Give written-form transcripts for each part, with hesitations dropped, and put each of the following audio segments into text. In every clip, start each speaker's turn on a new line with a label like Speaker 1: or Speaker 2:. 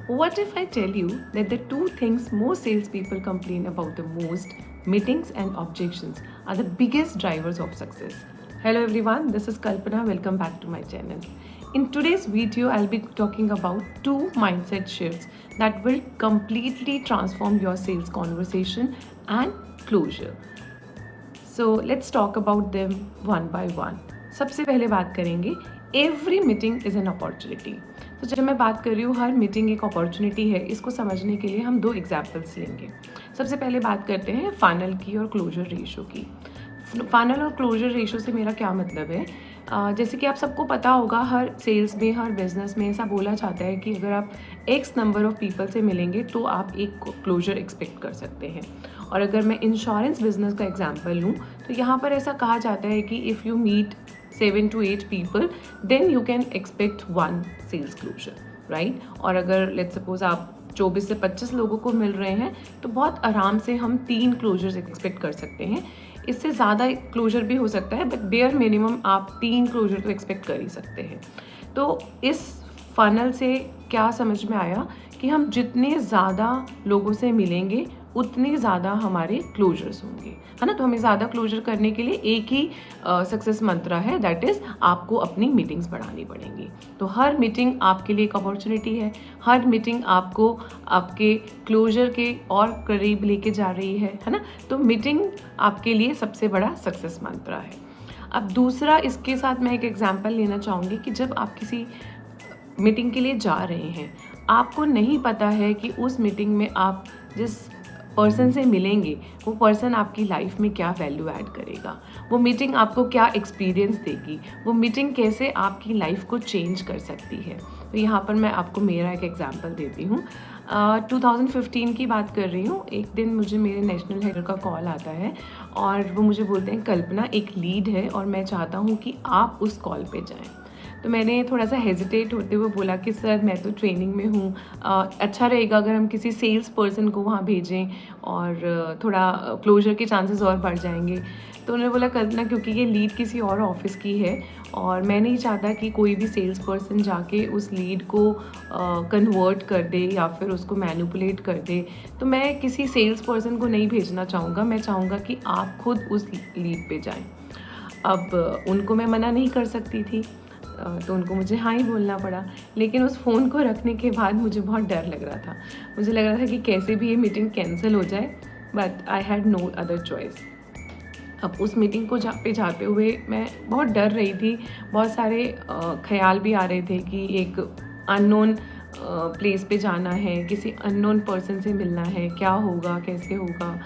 Speaker 1: What if I tell you that the two things most salespeople complain about the most, meetings and objections, are the biggest drivers of success? Hello everyone, this is Kalpana. Welcome back to my channel. In today's video, I'll be talking about two mindset shifts that will completely transform your sales conversation and closure. So let's talk about them one by one. सबसे पहले बात करेंगे every meeting is an opportunity. तो जब मैं बात कर रही हूँ हर मीटिंग एक अपॉर्चुनिटी है, इसको समझने के लिए हम दो एग्जाम्पल्स लेंगे। सबसे पहले बात करते हैं फाइनल की और क्लोजर रेशो की। फाइनल और क्लोजर रेशो से मेरा क्या मतलब है, जैसे कि आप सबको पता होगा हर सेल्स में, हर बिजनेस में ऐसा बोला जाता है कि अगर आप एक्स नंबर ऑफ पीपल से मिलेंगे तो आप एक क्लोजर एक्सपेक्ट कर सकते हैं। और अगर मैं इंश्योरेंस बिजनेस का एग्जांपल लूँ तो यहाँ पर ऐसा कहा जाता है कि if you meet 7 to 8 people then you can expect 1 sales closure, right? और अगर लेट्स सपोज आप 24 से 25 लोगों को मिल रहे हैं तो बहुत आराम से हम 3 क्लोजर्स एक्सपेक्ट कर सकते हैं। इससे ज़्यादा क्लोजर भी हो सकता है, बट बेयर मिनिमम आप 3 क्लोजर तो एक्सपेक्ट कर ही सकते हैं। तो इस फनल से क्या समझ में आया कि हम जितने ज़्यादा लोगों से मिलेंगे उतने ज़्यादा हमारे क्लोजर्स होंगे, है ना। तो हमें ज़्यादा क्लोजर करने के लिए एक ही सक्सेस मंत्र है, दैट इज़ आपको अपनी मीटिंग्स बढ़ानी पड़ेंगी। तो हर मीटिंग आपके लिए एक अपॉर्चुनिटी है, हर मीटिंग आपको आपके क्लोजर के और करीब लेके जा रही है ना। तो मीटिंग आपके लिए सबसे बड़ा सक्सेस मंत्र है। अब दूसरा, इसके साथ मैं एक एग्जाम्पल लेना चाहूँगी कि जब आप किसी मीटिंग के लिए जा रहे हैं, आपको नहीं पता है कि उस मीटिंग में आप जिस पर्सन से मिलेंगे वो पर्सन आपकी लाइफ में क्या वैल्यू ऐड करेगा, वो मीटिंग आपको क्या एक्सपीरियंस देगी, वो मीटिंग कैसे आपकी लाइफ को चेंज कर सकती है। तो यहाँ पर मैं आपको मेरा एक एग्जांपल देती हूँ। 2015 की बात कर रही हूँ। एक दिन मुझे मेरे नेशनल हेड का कॉल आता है और वो मुझे बोलते हैं कल्पना एक लीड है और मैं चाहता हूँ कि आप उस कॉल पे जाएँ। तो मैंने थोड़ा सा हेजिटेट होते हुए बोला कि सर मैं तो ट्रेनिंग में हूँ, अच्छा रहेगा अगर हम किसी सेल्स पर्सन को वहाँ भेजें और थोड़ा क्लोजर के चांसेस और बढ़ जाएंगे। तो उन्होंने बोला कल्पना, क्योंकि ये लीड किसी और ऑफिस की है और मैं नहीं चाहता कि कोई भी सेल्स पर्सन जाके उस लीड को कन्वर्ट कर दे या फिर उसको मैनिपुलेट कर दे, तो मैं किसी सेल्स पर्सन को नहीं भेजना चाहूँगा, मैं चाहूँगा कि आप खुद उस लीड पे जाएँ। अब उनको मैं मना नहीं कर सकती थी, तो उनको मुझे हाँ ही बोलना पड़ा। लेकिन उस फ़ोन को रखने के बाद मुझे बहुत डर लग रहा था। मुझे लग रहा था कि कैसे भी ये मीटिंग कैंसिल हो जाए, but I had no other choice. अब उस मीटिंग को जाते हुए मैं बहुत डर रही थी। बहुत सारे ख्याल भी आ रहे थे कि एक अननोन प्लेस पे जाना है, किसी अननोन पर्सन से मिलना है, क्या होगा, कैसे होगा।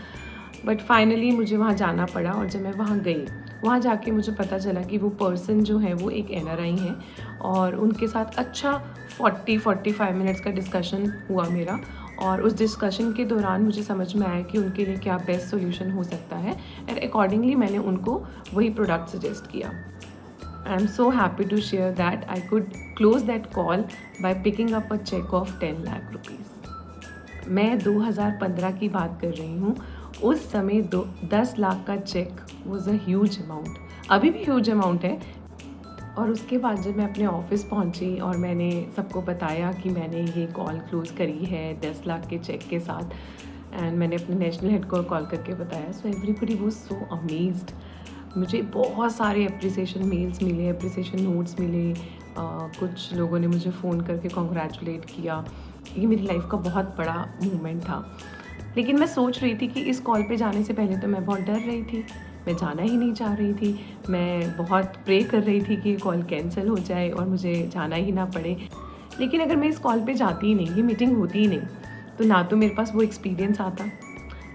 Speaker 1: बट फाइनली मुझे वहाँ जाना पड़ा और जब मैं वहाँ गई, वहाँ जाके मुझे पता चला कि वो पर्सन जो है वो एक NRI है और उनके साथ अच्छा 40-45 मिनट्स का डिस्कशन हुआ मेरा। और उस डिस्कशन के दौरान मुझे समझ में आया कि उनके लिए क्या बेस्ट सोल्यूशन हो सकता है एंड अकॉर्डिंगली मैंने उनको वही प्रोडक्ट सजेस्ट किया। I am so happy to share that I could close that call by picking up a cheque of 10 lakh rupees. मैं 2015 की बात कर रही हूँ। उस समय 10 लाख का cheque was a huge amount, अभी भी ह्यूज अमाउंट है। और उसके बाद जब मैं अपने ऑफिस पहुंची और मैंने सबको बताया कि मैंने ये कॉल क्लोज़ करी है 10 लाख के चेक के साथ, एंड मैंने अपने नेशनल हेड को कॉल करके बताया, so everybody was so amazed. मुझे बहुत सारे अप्रिसिएशन मेल्स मिले, अप्रिसिएशन नोट्स मिले, कुछ लोगों ने मुझे फ़ोन करके कॉन्ग्रेचुलेट किया। ये मेरी लाइफ का बहुत बड़ा मूवमेंट था। लेकिन मैं सोच रही थी कि इस कॉल पे जाने से पहले तो मैं बहुत डर रही थी, मैं जाना ही नहीं चाह रही थी। मैं बहुत प्रे कर रही थी कि ये कॉल कैंसिल हो जाए और मुझे जाना ही ना पड़े। लेकिन अगर मैं इस कॉल पे जाती ही नहीं, ये मीटिंग होती ही नहीं, तो ना तो मेरे पास वो एक्सपीरियंस आता,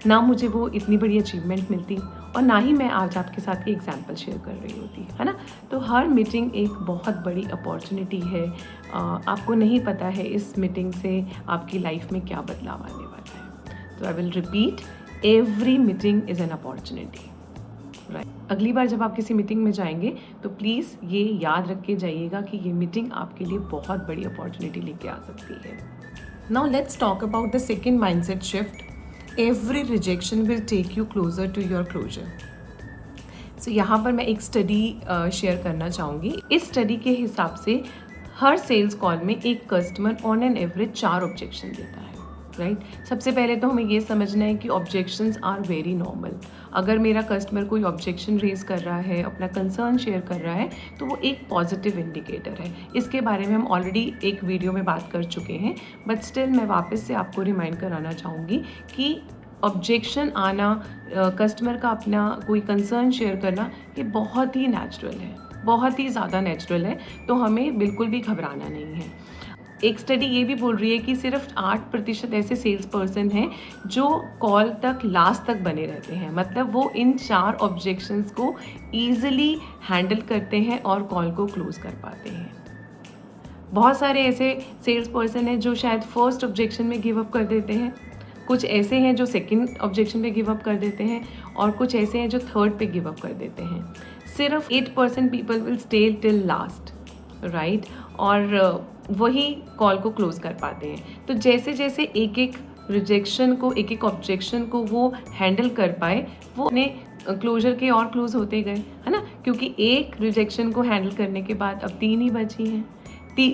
Speaker 1: ना मुझे वो इतनी बड़ी अचीवमेंट मिलती और ना ही मैं आज आपके साथ ये एग्जाम्पल शेयर कर रही होती, है ना। तो हर मीटिंग एक बहुत बड़ी अपॉर्चुनिटी है। आपको नहीं पता है इस मीटिंग से आपकी लाइफ में क्या बदलाव आने वाला है। तो I will repeat, every meeting is an opportunity, right. अगली बार जब आप किसी मीटिंग में जाएंगे तो प्लीज़ ये याद रख के जाइएगा कि ये मीटिंग आपके लिए बहुत बड़ी अपॉर्चुनिटी लेके आ सकती है। Now let's talk about the second mindset shift, every rejection will take you closer to your closure. So यहाँ पर मैं एक स्टडी शेयर करना चाहूँगी। इस स्टडी के हिसाब से हर सेल्स कॉल में एक customer on an average 4 objection देता है, राइट सबसे पहले तो हमें ये समझना है कि ऑब्जेक्शंस आर वेरी नॉर्मल। अगर मेरा कस्टमर कोई ऑब्जेक्शन रेज कर रहा है, अपना कंसर्न शेयर कर रहा है, तो वो एक पॉजिटिव इंडिकेटर है। इसके बारे में हम ऑलरेडी एक वीडियो में बात कर चुके हैं, बट स्टिल मैं वापस से आपको रिमाइंड कराना चाहूँगी कि ऑब्जेक्शन आना, कस्टमर का अपना कोई कंसर्न शेयर करना, ये बहुत ही नेचुरल है, बहुत ही ज़्यादा नेचुरल है, तो हमें बिल्कुल भी घबराना नहीं है। एक स्टडी ये भी बोल रही है कि सिर्फ 8% ऐसे सेल्स पर्सन हैं जो कॉल तक लास्ट तक बने रहते हैं, मतलब वो इन 4 ऑब्जेक्शंस को ईजिली हैंडल करते हैं और कॉल को क्लोज कर पाते हैं। बहुत सारे ऐसे सेल्स पर्सन हैं जो शायद फर्स्ट ऑब्जेक्शन में गिव अप कर देते हैं, कुछ ऐसे हैं जो सेकंड ऑब्जेक्शन पे गिव अप कर देते हैं, और कुछ ऐसे हैं जो थर्ड पे गिव अप कर देते हैं। सिर्फ 8% people will stay till last, right, और वही कॉल को क्लोज कर पाते हैं। तो जैसे जैसे एक एक रिजेक्शन को, एक एक ऑब्जेक्शन को वो हैंडल कर पाए, वो अपने क्लोजर के और क्लोज होते गए, है ना, क्योंकि एक रिजेक्शन को हैंडल करने के बाद अब 3 ही बची हैं,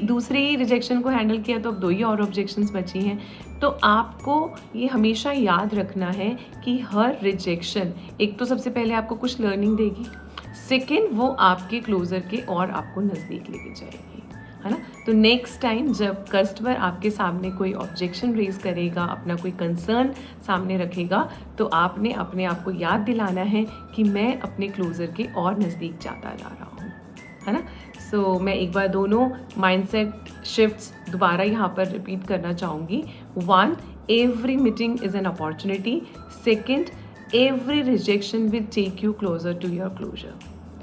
Speaker 1: दूसरी रिजेक्शन को हैंडल किया तो अब 2 ही और ऑब्जेक्शंस बची हैं। तो आपको ये हमेशा याद रखना है कि हर रिजेक्शन एक तो सबसे पहले आपको कुछ लर्निंग देगी, सेकेंड वो आपके क्लोजर के और आपको नज़दीक लेके जाएगी, है ना। तो नेक्स्ट टाइम जब कस्टमर आपके सामने कोई ऑब्जेक्शन रेज करेगा, अपना कोई कंसर्न सामने रखेगा, तो आपने अपने आप को याद दिलाना है कि मैं अपने क्लोजर के और नज़दीक जाता जा रहा हूँ, है ना। सो मैं एक बार दोनों माइंडसेट शिफ्ट्स दोबारा यहाँ पर रिपीट करना चाहूँगी। 1, every meeting is an opportunity. Second, every rejection will take you closer to your closure,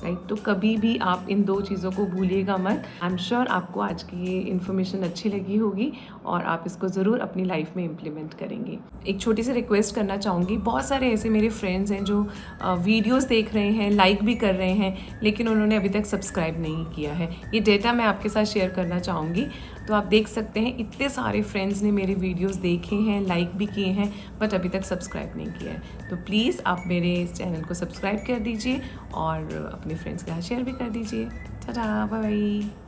Speaker 1: right. तो कभी भी आप इन 2 चीज़ों को भूलिएगा मत। आई एम श्योर आपको आज की ये इन्फॉर्मेशन अच्छी लगी होगी और आप इसको ज़रूर अपनी लाइफ में इम्प्लीमेंट करेंगे। एक छोटी सी रिक्वेस्ट करना चाहूँगी, बहुत सारे ऐसे मेरे फ्रेंड्स हैं जो वीडियोस देख रहे हैं, लाइक भी कर रहे हैं, लेकिन उन्होंने अभी तक सब्सक्राइब नहीं किया है। ये डेटा मैं आपके साथ शेयर करना चाहूँगी। तो आप देख सकते हैं इतने सारे फ्रेंड्स ने मेरे वीडियोस देखे हैं, लाइक भी किए हैं, बट अभी तक सब्सक्राइब नहीं किया है। तो प्लीज़ आप मेरे इस चैनल को सब्सक्राइब कर दीजिए और अपने फ्रेंड्स के साथ शेयर भी कर दीजिए। Tata, bye bye.